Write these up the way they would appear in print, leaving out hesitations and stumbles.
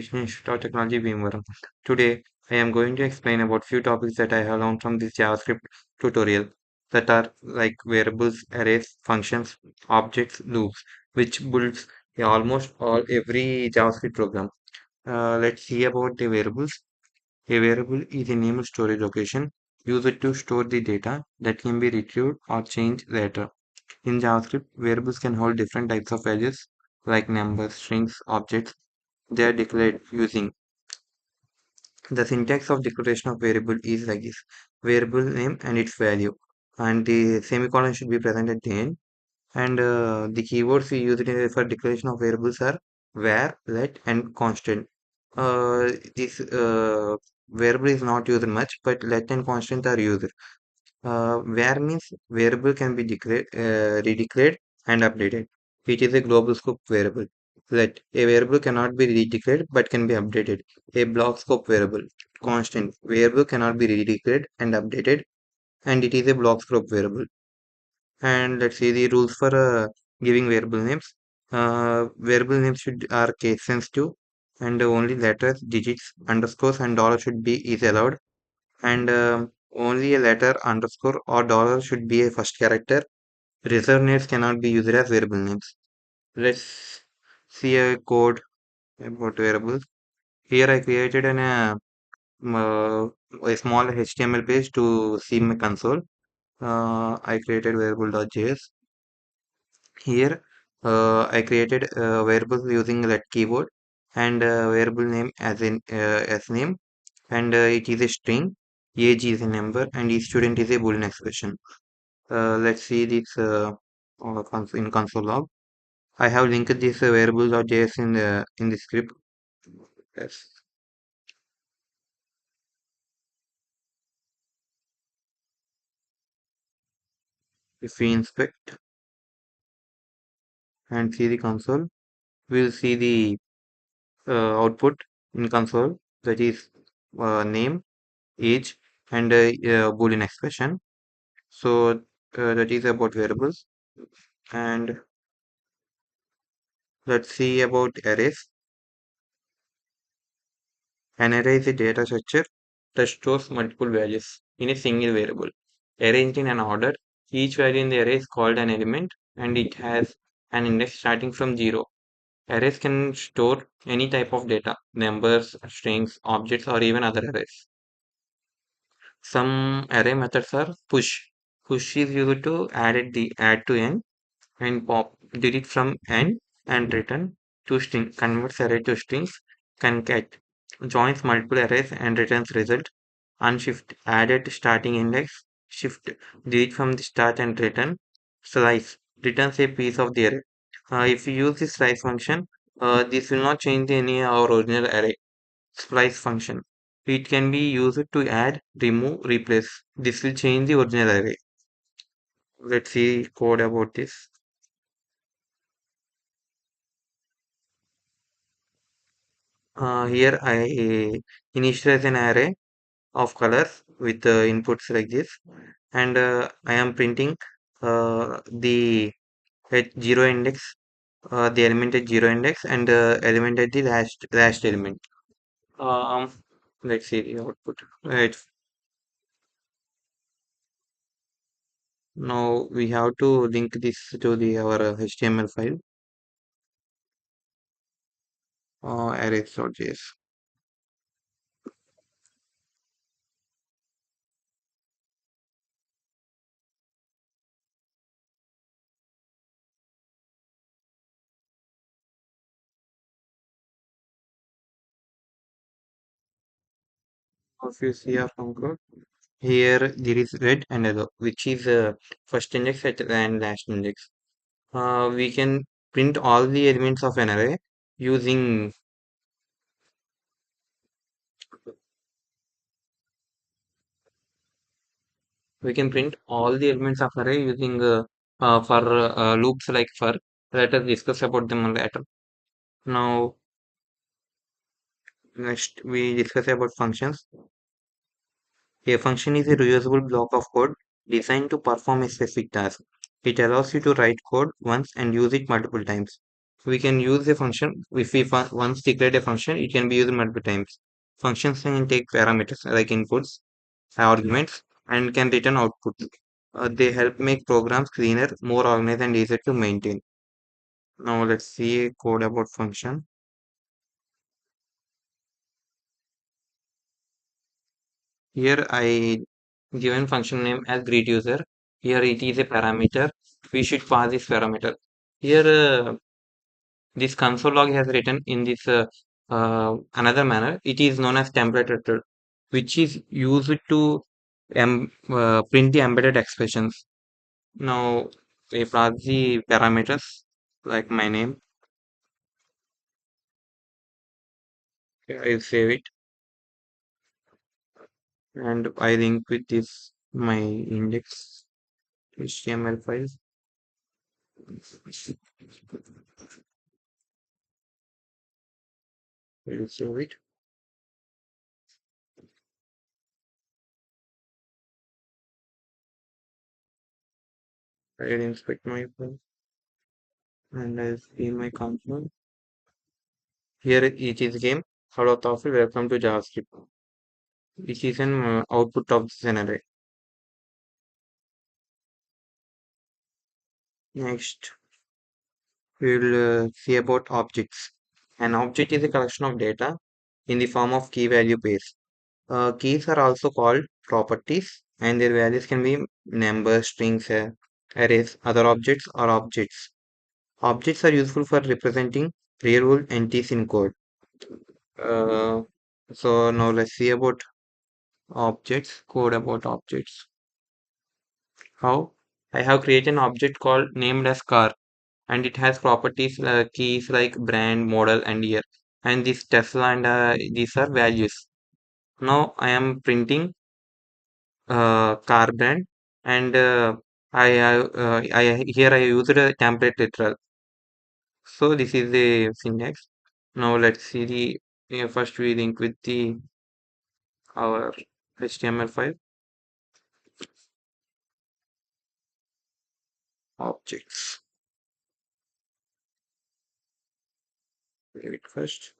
Education Institute of Technology, Bhimvaram. Today, I am going to explain about few topics that I have learned from this JavaScript tutorial that are like variables, arrays, functions, objects, loops, which builds almost all every JavaScript program. Let's see about the variables. A variable is a named storage location used to store the data that can be retrieved or changed later. In JavaScript, variables can hold different types of values like numbers, strings, objects. They are declared using the syntax of declaration of variable is like this: variable name and its value, and the semicolon should be present at the end. And the keywords we use for declaration of variables are var, let, and constant. This variable is not used much, but let and constant are used. Var means variable can be declared, redeclared and updated. It is a global scope variable. Let a variable cannot be redeclared but can be updated. A block scope variable. Constant variable cannot be redeclared and updated, and it is a block scope variable. And let's see the rules for giving variable names. Variable names should are case sensitive, and only letters, digits, underscores, and dollar should be is allowed, and only a letter, underscore, or dollar should be a first character. Reserved names cannot be used as variable names. Let's see a code about variables. Here I created uh, a small HTML page to see my console. I created variable.js. Here I created variables using that keyboard, and variable name as name, and it is a string. Age is a number, and each student is a boolean expression. Let's see this in console log. I have linked this variable.js in the script. Yes. If we inspect and see the console, we'll see the output in console, that is name, age, and boolean expression. So that is about variables. And let's see about arrays. An array is a data structure that stores multiple values in a single variable, arranged in an order. Each value in the array is called an element, and it has an index starting from 0. Arrays can store any type of data, numbers, strings, objects, or even other arrays. Some array methods are push. Push is used to add to n, and pop, delete from n, and return to string, converts array to strings. Concat joins multiple arrays and returns result. Unshift, added starting index. Shift, delete from the start and return. Slice returns a piece of the array. If you use this slice function, this will not change any our original array. Splice function, it can be used to add, remove, replace. This will change the original array. Let's see code about this. Here I initialize an array of colors with inputs like this, and I am printing the at zero index, the element at zero index, and element at the last element. Um, let's see the output. Right now we have to link this to the our HTML file, arrays.js. If you see our from code, here there is red and yellow, which is first index and last index. We can print all the elements of an array using we can print all the elements of array using for loops like for. Let us discuss about them later. Now next we discuss about functions. A function is a reusable block of code designed to perform a specific task. It allows you to write code once and use it multiple times. we can use a function. If we once declared a function, it can be used multiple times. Functions can take parameters like inputs, arguments, and can return output. They help make programs cleaner, more organized, and easier to maintain. Now let's see a code about function. Here I given function name as greet user. Here it is a parameter. We should pass this parameter. Here this console log has written in this another manner. It is known as template method, which is used to print the embedded expressions. Now we pass the parameters like my name. I save it and I link with this my index HTML file. I will save it. I will inspect my file and I see my console. Here it is game. Hello, Tawfiq. Welcome to JavaScript. This is an output of this array. Next, we will see about objects. An object is a collection of data in the form of key value pairs. Keys are also called properties, and their values can be numbers, strings, arrays, other objects, or objects. Objects are useful for representing real-world entities in code. Uh, so now let's see about objects, code about objects. How? I have created an object called named as car, and it has properties keys like brand, model, and year. And this Tesla and these are values. Now I am printing car brand, and I here I used a template literal. So this is the syntax. Now let's see the first we link with the our HTML file objects. Leave it first.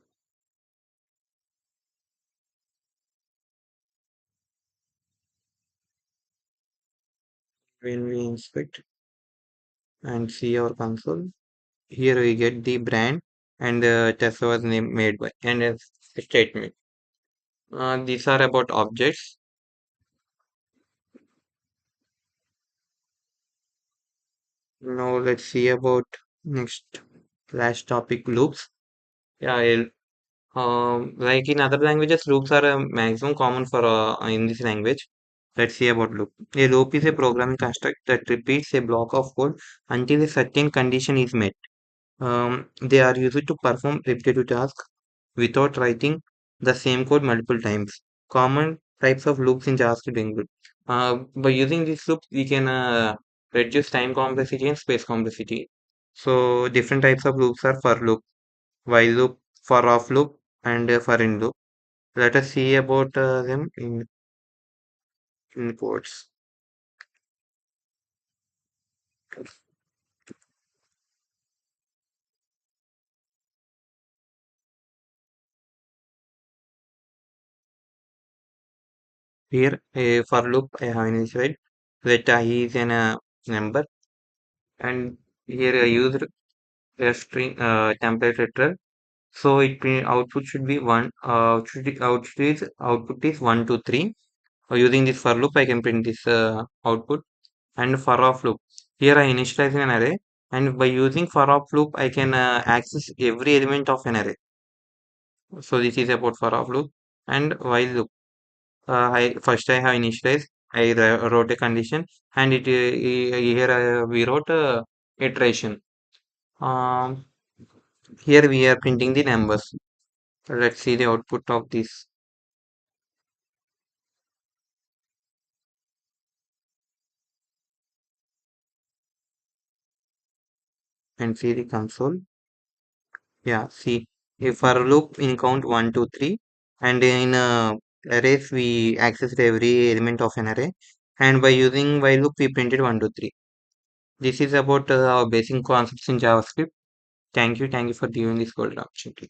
When we inspect and see our console, here we get the brand and Tesla was name made by and a statement. These are about objects. Now let's see about next last topic loops. Yeah, like in other languages, loops are maximum common for in this language. Let's see about loop. A loop is a programming construct that repeats a block of code until a certain condition is met. They are used to perform repetitive tasks without writing the same code multiple times. Common types of loops in JavaScript include. By using these loops, we can reduce time complexity and space complexity. So different types of loops are for loop, while loop, for off loop, and for in loop. Let us see about them in quotes. Here, for loop, I have initialized let I is an number, and here I used a string template literal. So output should be one. Output is 1 2 3. Using this for loop, I can print this output and for off loop. Here I initialize an array, and by using for off loop, I can access every element of an array. So this is about for off loop and while loop. I first I have initialized. I wrote a condition, and here we wrote iteration. Um, Here we are printing the numbers. Let's see the output of this and see the console. Yeah, see if for loop in count 1 2 3, and in arrays we accessed every element of an array, and by using while loop we printed 1 2 3. This is about our basic concepts in JavaScript. Thank you for giving this golden opportunity.